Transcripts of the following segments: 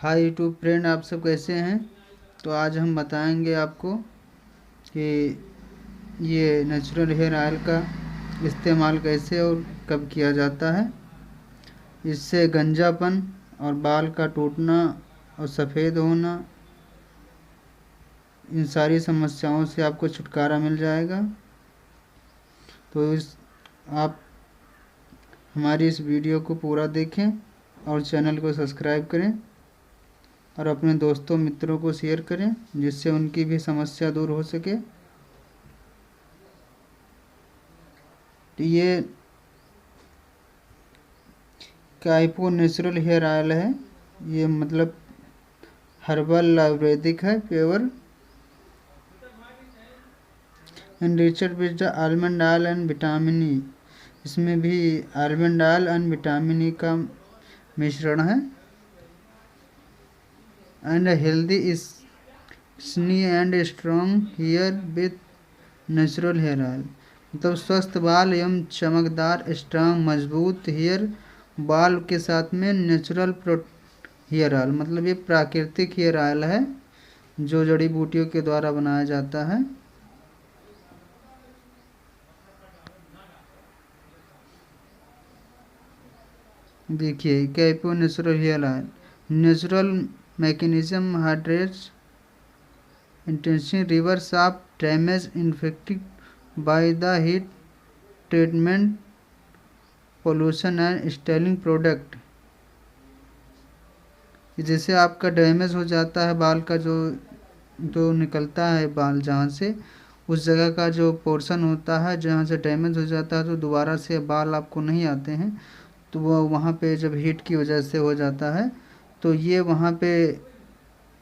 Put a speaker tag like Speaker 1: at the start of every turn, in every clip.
Speaker 1: Hi YouTube friend, आप सब कैसे हैं। तो आज हम बताएंगे आपको कि ये नेचुरल हेयर ऑयल का इस्तेमाल कैसे और कब किया जाता है। इससे गंजापन और बाल का टूटना और सफ़ेद होना, इन सारी समस्याओं से आपको छुटकारा मिल जाएगा। तो आप हमारी इस वीडियो को पूरा देखें और चैनल को सब्सक्राइब करें और अपने दोस्तों मित्रों को शेयर करें, जिससे उनकी भी समस्या दूर हो सके। तो ये काइपो नेचुरल हेयर ऑयल है। ये मतलब हर्बल आयुर्वेदिक है, pure and enriched with the almond oil and vitamin E. इसमें भी almond oil and vitamin E का मिश्रण है। And healthy shiny and strong hair with natural hair oil, मतलब स्वस्थ बाल एवं चमकदार स्ट्रॉन्ग मजबूत हेयर बाल के साथ में नेचुरल हेयर ऑयल, मतलब ये प्राकृतिक हेयर ऑयल है जो जड़ी बूटियों के द्वारा बनाया जाता है। देखिए, Capo natural hair oil natural mechanism hydrates intensive reverse of damage infected by the heat treatment pollution and styling product. जैसे आपका डैमेज हो जाता है बाल का, जो निकलता है बाल जहाँ से, उस जगह का जो पोर्शन होता है जहाँ से डैमेज हो जाता है, तो दोबारा से बाल आपको नहीं आते हैं। तो वो वहाँ पे जब हीट की वजह से हो जाता है तो ये वहाँ पे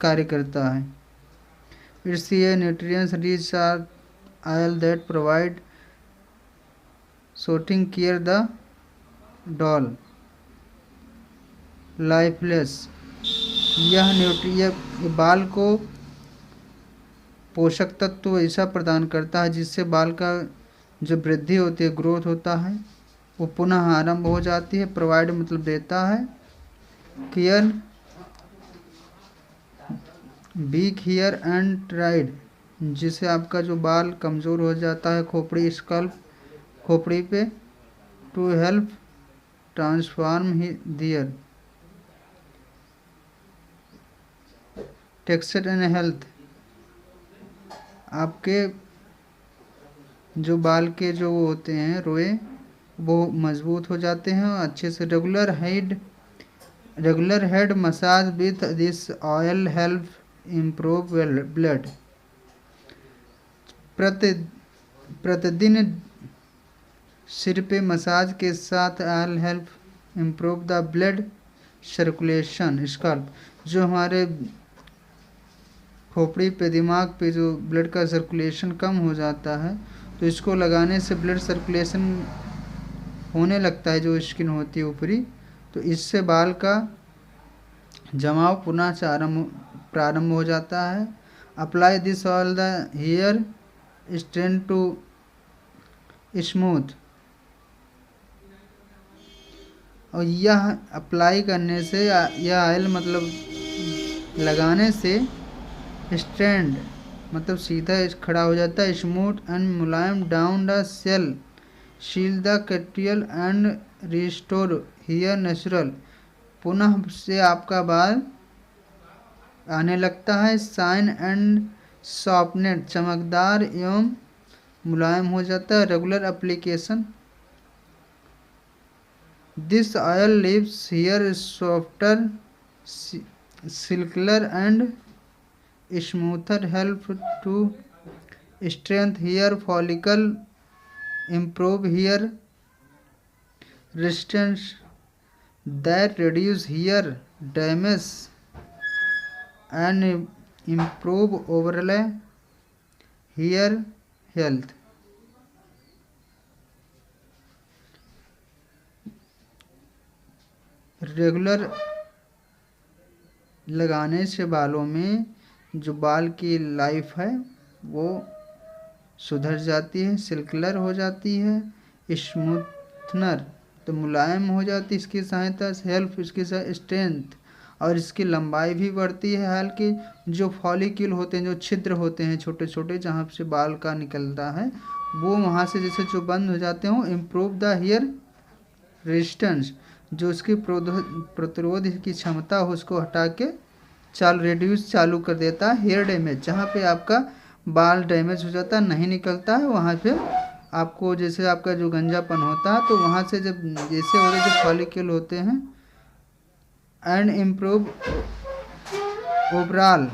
Speaker 1: कार्य करता है। इट्स ये nutrients rich oil that provide soothing care the dull lifeless. यह बाल को पोषक तत्व ऐसा प्रदान करता है जिससे बाल का जो वृद्धि होती है, ग्रोथ होता है, वो पुनः आरंभ हो जाती है। प्रोवाइड मतलब देता है। Care weak hair and tried, जिससे आपका जो बाल कमज़ोर हो जाता है खोपड़ी स्कल्प खोपड़ी पे। To help transform their texture and health, आपके जो बाल के जो होते हैं रोए वो मजबूत हो जाते हैं और अच्छे से। Regular head massage with this oil help improve blood. प्रतिदिन सिर पे मसाज के साथ oil help improve the blood circulation scalp, जो हमारे खोपड़ी पे दिमाग पे जो ब्लड का सर्कुलेशन कम हो जाता है, तो इसको लगाने से ब्लड सर्कुलेशन होने लगता है, जो स्किन होती है ऊपरी, तो इससे बाल का जमाव पुनः प्रारंभ हो जाता है। Apply this all the hair strain to smooth, और यह अप्लाई करने से, यह ऑयल मतलब लगाने से स्ट्रैंड मतलब सीधा खड़ा हो जाता है। स्मूथ एंड मुलायम down the cell seal the cuticle and restore hair natural, पुनः से आपका बाल आने लगता है। शाइन एंड सॉफ्टनेस, चमकदार एवं मुलायम हो जाता है। Regular application this oil leaves hair softer silkier and smoother, help to strengthen hair follicle, improve hair resistance, that reduce hair damage and improve overall hair health। Regular लगाने से बालों में जो बाल की लाइफ है वो सुधर जाती है, सिल्कलर हो जाती है, स्मूथनर तो मुलायम हो जाती है इसकी सहायता से। हेल्प इसकी स्ट्रेंथ और इसकी लंबाई भी बढ़ती है। हालांकि जो फॉलिक्यूल होते हैं, जो छिद्र होते हैं छोटे छोटे जहाँ से बाल का निकलता है, वो वहाँ से जैसे जो बंद हो जाते हैं, इम्प्रूव द हेयर रेजिस्टेंस, जो उसकी प्रतिरोध की क्षमता हो उसको हटा के रेड्यूस चालू कर देता है। हेयर डैमेज, जहाँ पे आपका बाल डैमेज हो जाता है, नहीं निकलता है, वहाँ पे आपको जैसे आपका जो गंजापन होता है, तो वहाँ से जब जैसे होते जो फॉलिक्यूल होते हैं, and improve overall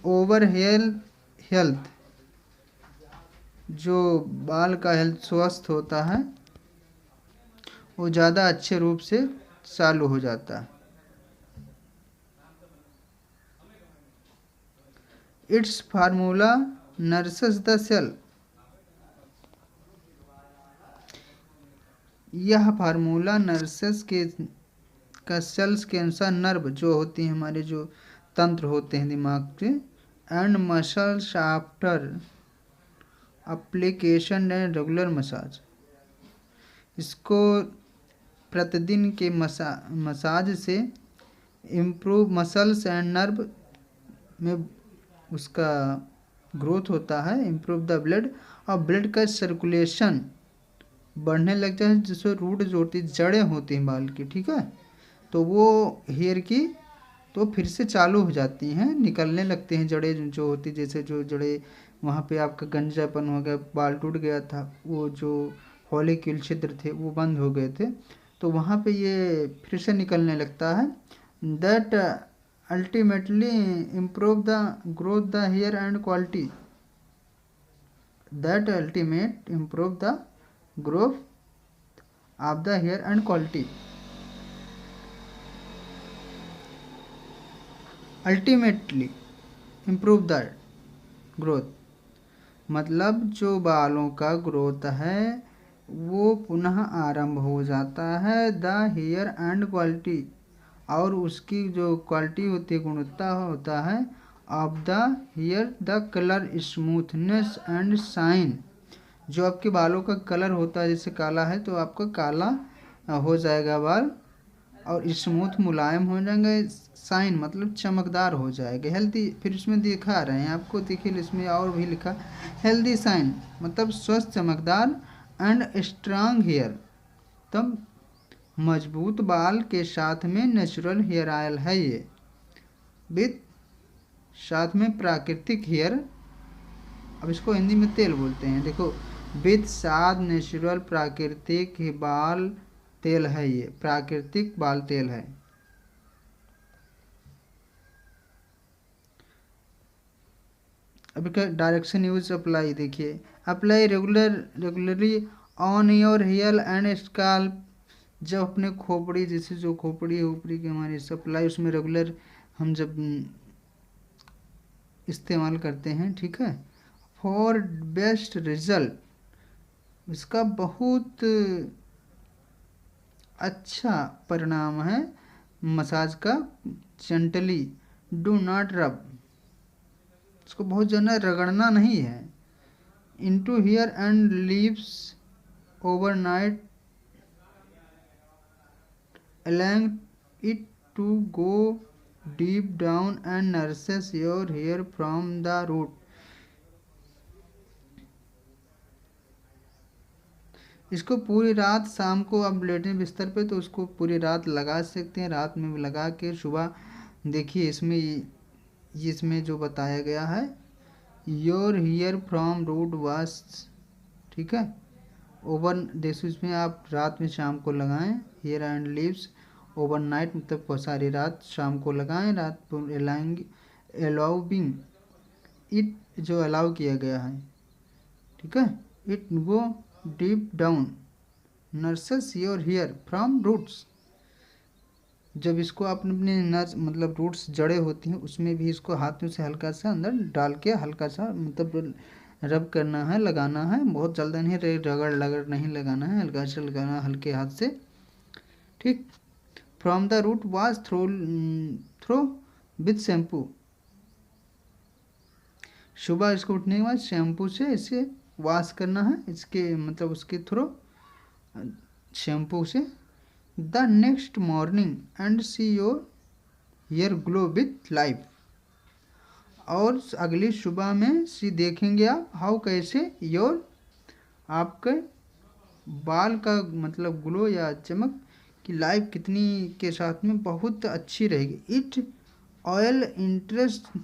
Speaker 1: over health, जो बाल का हेल्थ स्वस्थ होता है वो ज़्यादा अच्छे रूप से चालू हो जाता है। Its formula nurses the cell, यह फार्मूला नर्सेस के का सेल्स के अनुसार नर्व जो होती हैं, हमारे जो तंत्र होते हैं दिमाग के, and muscles after application and regular massage, इसको प्रतिदिन के मसाज से इम्प्रूव मसल्स एंड नर्व में उसका ग्रोथ होता है, इम्प्रूव द ब्लड, और ब्लड का सर्कुलेशन बढ़ने लगता है, जिससे रूट जो होती जड़ें होती हैं बाल की, ठीक है, तो वो हेयर की तो फिर से चालू हो जाती हैं, निकलने लगते हैं जड़ें जो होती, जैसे जो जड़ें वहाँ पे आपका गंजापन हो गया, बाल टूट गया था, वो जो फॉलिक्यूल छिद्र थे वो बंद हो गए थे, तो वहाँ पे ये फिर से निकलने लगता है। That ultimately improve the growth the hair and quality, that ultimate improve the growth of the hair and quality, ultimately improve the growth, मतलब जो बालों का ग्रोथ है वो पुनः आरंभ हो जाता है, द हेयर एंड क्वालिटी, और उसकी जो क्वालिटी होती है, गुणवत्ता होता है, of the hair the colour smoothness and shine, जो आपके बालों का कलर होता है, जैसे काला है तो आपका काला हो जाएगा बाल, और स्मूथ मुलायम हो जाएंगे, शाइन मतलब चमकदार हो जाएगा, हेल्दी, फिर इसमें दिखा रहे हैं आपको, देखिए इसमें और भी लिखा हेल्दी शाइन मतलब स्वस्थ चमकदार, एंड स्ट्रांग हेयर, तब मजबूत बाल के साथ में नेचुरल हेयर ऑयल है ये, विथ साथ में प्राकृतिक हेयर, अब इसको हिंदी में तेल बोलते हैं, देखो, विथ साथ नेचुरल प्राकृतिक बाल तेल है, ये प्राकृतिक बाल तेल है। अभी का डायरेक्शन यूज अप्लाई देखिए, apply regularly on your hair and scalp, जब अपने खोपड़ी, जैसे जो खोपड़ी की हमारी सप्लाई, उसमें रेगुलर हम जब इस्तेमाल करते हैं, ठीक है, फॉर बेस्ट रिजल्ट, इसका बहुत अच्छा परिणाम है मसाज का, जेंटली डू नॉट रब, इसको बहुत ज़्यादा रगड़ना नहीं है, into here and leaves overnight, allowing it to go deep down and nurses your hair from the root, इसको पूरी रात, शाम को आप लेटे बिस्तर पे तो उसको पूरी रात लगा सकते हैं, रात में लगा के सुबह देखिए इसमें जो बताया गया है, your hair from root wash, ठीक है, ओवर, देखो इसमें आप रात में शाम को लगाएं, हेयर एंड लीव्स ओवरनाइट मतलब सारी रात, शाम को लगाएं, रात को अलाउिंग इट, जो अलाउ किया गया है, ठीक है, it go deep down nurses your hair from roots, जब इसको आप अपने नर्स मतलब रूट्स जड़े होती हैं उसमें भी इसको हाथों से हल्का सा अंदर डाल के हल्का सा मतलब रब करना है, लगाना है, बहुत ज़्यादा नहीं, रगड़ नहीं लगाना है, हल्का सा लगाना हल्के हाथ से, ठीक, from the root wash through with shampoo, सुबह इसको उठने के बाद शैम्पू से इसे वॉश करना है, इसके मतलब उसके थ्रू शैम्पू से, the next morning and see your hair glow with life. और अगली सुबह में देखेंगे आप हाउ कैसे योर आपके बाल का मतलब ग्लो या चमक की लाइफ कितनी के साथ में बहुत अच्छी रहेगी। It oil interest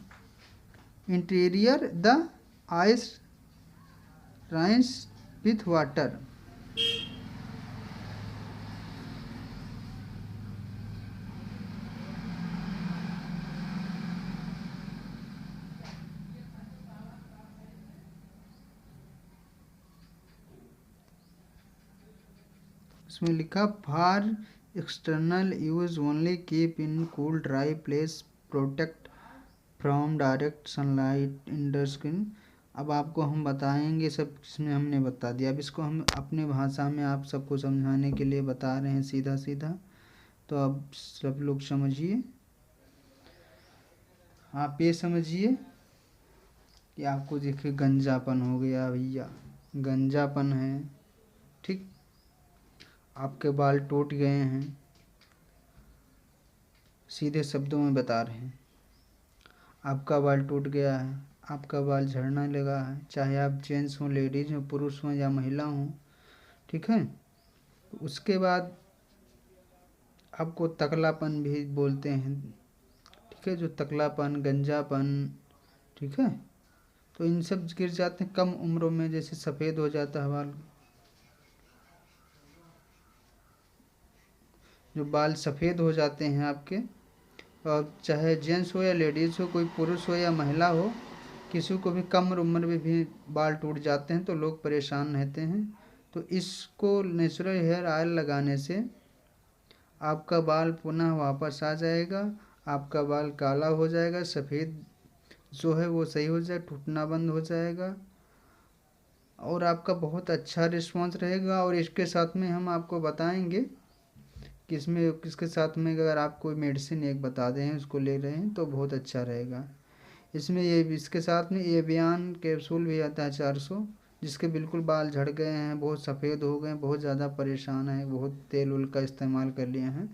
Speaker 1: interior the eyes rinse with water. इसमें लिखा for external use only keep in cool dry place, protect from direct sunlight इंडर स्किन। अब आपको हम बताएंगे सब, इसमें हमने बता दिया। अब इसको हम अपने भाषा में आप सबको समझाने के लिए बता रहे हैं सीधा सीधा, तो अब सब लोग समझिए। आप ये समझिए कि आपको देखिए गंजापन हो गया भैया, गंजापन है, ठीक। आपके बाल टूट गए हैं, सीधे शब्दों में बता रहे हैं। आपका बाल टूट गया है, आपका बाल झड़ने लगा है, चाहे आप जेंट्स हों, लेडीज हों, पुरुष हों या महिला हों, ठीक है। उसके बाद आपको तकलापन भी बोलते हैं, ठीक है, जो तकलापन, गंजापन, ठीक है। तो इन सब गिर जाते हैं कम उम्रों में, जैसे सफ़ेद हो जाता है बाल, जो बाल सफ़ेद हो जाते हैं आपके, और चाहे जेंट्स हो या लेडीज़ हो, कोई पुरुष हो या महिला हो, किसी को भी कम उम्र में भी बाल टूट जाते हैं तो लोग परेशान रहते हैं। तो इसको नेचुरल हेयर ऑयल लगाने से आपका बाल पुनः वापस आ जाएगा, आपका बाल काला हो जाएगा, सफ़ेद जो है वो सही हो जाए, टूटना बंद हो जाएगा, और आपका बहुत अच्छा रिस्पॉन्स रहेगा। और इसके साथ में हम आपको बताएंगे कि इसमें किसके साथ में अगर आप कोई मेडिसिन एक बता दें उसको ले रहे हैं तो बहुत अच्छा रहेगा। इसमें ये इसके साथ में एवियन कैप्सूल भी आता है 400, जिसके बिल्कुल बाल झड़ गए हैं, बहुत सफ़ेद हो गए हैं, बहुत ज़्यादा परेशान है, बहुत तेल उल का इस्तेमाल कर लिए हैं,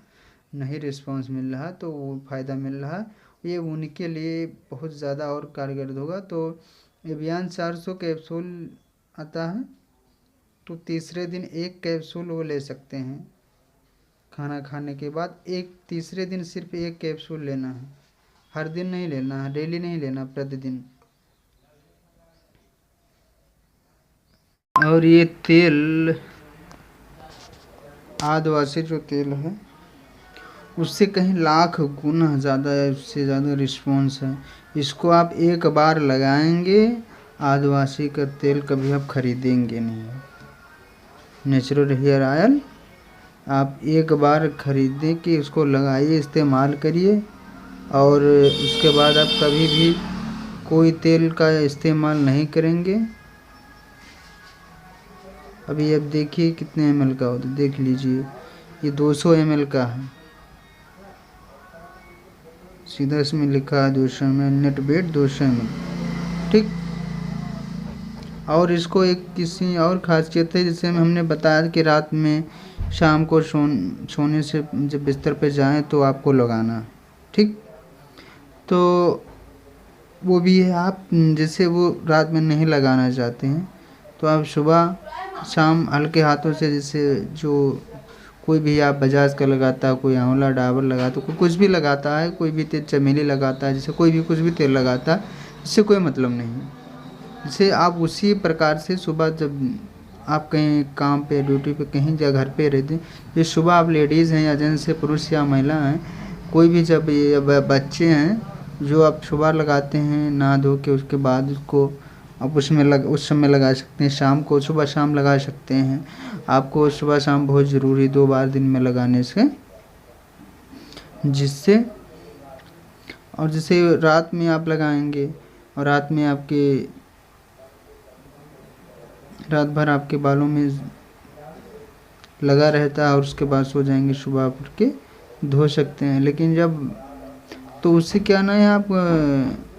Speaker 1: नहीं रिस्पांस मिल रहा, तो वो फ़ायदा मिल रहा है, ये उनके लिए बहुत ज़्यादा और कारगर होगा। तो एवियन 400 कैप्सूल आता है, तो तीसरे दिन एक कैप्सूल वो ले सकते हैं खाना खाने के बाद। एक तीसरे दिन सिर्फ एक कैप्सूल लेना है, हर दिन नहीं लेना है, डेली नहीं लेना, प्रतिदिन। और ये तेल आदिवासी जो तेल है उससे कहीं लाख गुना ज़्यादा है, उससे ज़्यादा रिस्पॉन्स है। इसको आप एक बार लगाएंगे, आदिवासी का तेल कभी आप खरीदेंगे नहीं। नेचुरल हेयर ऑयल आप एक बार खरीदें कि उसको लगाइए, इस्तेमाल करिए, और उसके बाद आप कभी भी कोई तेल का इस्तेमाल नहीं करेंगे। अभी अब देखिए कितने ml का होता है, देख लीजिए, ये 200 ml का है, सीधा इसमें लिखा है 200 ml, नेट वेट 200 ml, ठीक। और इसको एक किसी और खासियत है, जैसे हमने बताया कि रात में शाम को सोने से जब बिस्तर पे जाएं तो आपको लगाना, ठीक। तो वो भी है, आप जैसे वो रात में नहीं लगाना चाहते हैं तो आप सुबह शाम हल्के हाथों से, जैसे जो कोई भी आप बजाज का लगाता है, कोई आंवला डाबर लगाता है, कोई कुछ भी लगाता है, कोई भी तेल चमेली लगाता है, जैसे कोई भी कुछ भी तेल लगाता है, इससे कोई मतलब नहीं। जैसे आप उसी प्रकार से सुबह जब आप कहीं काम पे, ड्यूटी पे, कहीं या घर पे रहते हैं, जो सुबह आप लेडीज़ हैं या जेंट्स से, पुरुष या महिला हैं, कोई भी, जब ये बच्चे हैं जो आप सुबह लगाते हैं नहा धो के, उसके बाद उसको आप उस समय लगा सकते हैं, शाम को, सुबह शाम लगा सकते हैं। आपको सुबह शाम बहुत ज़रूरी, 2 बार दिन में लगाने से, जिससे, और जैसे रात में आप लगाएंगे और रात में आपके रात भर आपके बालों में लगा रहता है और उसके बाद सो जाएंगे, सुबह उठ के धो सकते हैं। लेकिन जब, तो उससे क्या ना है, आप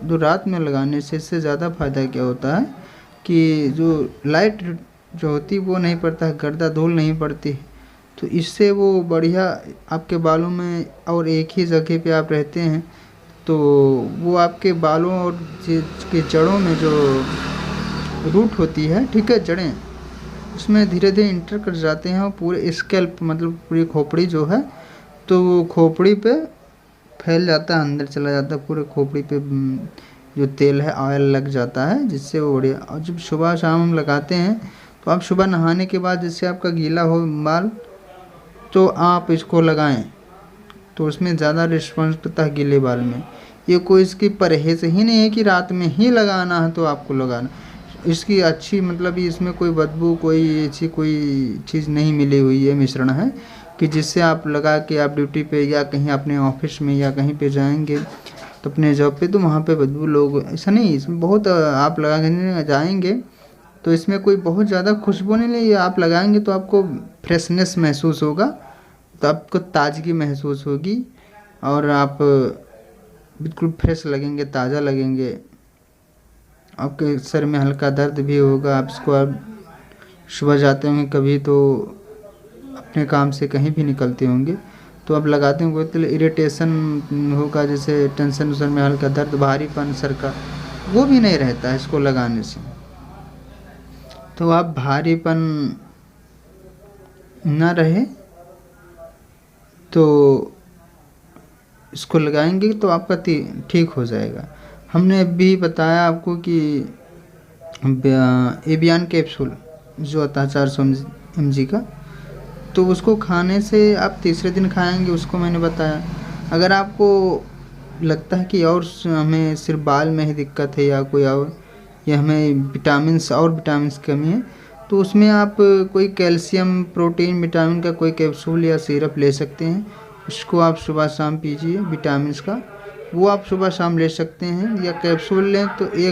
Speaker 1: जो रात में लगाने से इससे ज़्यादा फ़ायदा क्या होता है कि जो लाइट जो होती है वो नहीं पड़ता है, गर्दा धूल नहीं पड़ती, तो इससे वो बढ़िया आपके बालों में, और एक ही जगह पे आप रहते हैं तो वो आपके बालों और के जड़ों में जो रूट होती है, ठीक है, जड़ें, उसमें धीरे धीरे इंटर कर जाते हैं और पूरे स्कैल्प मतलब पूरी खोपड़ी जो है, तो वो खोपड़ी पे फैल जाता है, अंदर चला जाता है पूरे खोपड़ी पे। जो तेल है ऑयल लग जाता है, जिससे वो बढ़िया। और जब सुबह शाम हम लगाते हैं तो आप सुबह नहाने के बाद जिससे आपका गीला हो बाल, तो आप इसको लगाएं तो उसमें ज़्यादा रिस्पॉन्स करता है गीले बाल में। ये कोई इसकी परहेज ही नहीं है कि रात में ही लगाना है तो आपको लगाना। इसकी अच्छी मतलब इसमें कोई बदबू, कोई ऐसी कोई चीज़ नहीं मिली हुई है, मिश्रण है कि जिससे आप लगा के आप ड्यूटी पे या कहीं अपने ऑफिस में या कहीं पे जाएंगे तो अपने जॉब पे, तो वहाँ पे बदबू लोग, ऐसा नहीं। इसमें बहुत आप लगा के जाएंगे तो इसमें कोई बहुत ज़्यादा खुशबू नहीं है। आप लगाएंगे तो आपको फ्रेशनेस महसूस होगा, तो आपको ताजगी महसूस होगी और आप बिल्कुल फ्रेश लगेंगे, ताज़ा लगेंगे। आपके सर में हल्का दर्द भी होगा। आप इसको आप सुबह जाते होंगे कभी तो अपने काम से कहीं भी निकलते होंगे तो आप लगाते होंगे तो इरिटेशन होगा, जैसे टेंशन सर में हल्का दर्द, भारीपन सर का, वो भी नहीं रहता है इसको लगाने से। तो आप भारीपन ना रहे तो इसको लगाएंगे तो आपका ठीक हो जाएगा। हमने अभी बताया आपको कि एबियन कैप्सूल जो आता है 400 mg का, तो उसको खाने से आप तीसरे दिन खाएंगे, उसको मैंने बताया। अगर आपको लगता है कि और हमें सिर्फ बाल में ही दिक्कत है या कोई और, या हमें विटामिन की कमी है, तो उसमें आप कोई कैल्शियम, प्रोटीन, विटामिन का कोई कैप्सूल या सिरप ले सकते हैं। उसको आप सुबह शाम पीजिए, विटामिन का, वो आप सुबह शाम ले सकते हैं। या कैप्सूल लें तो एक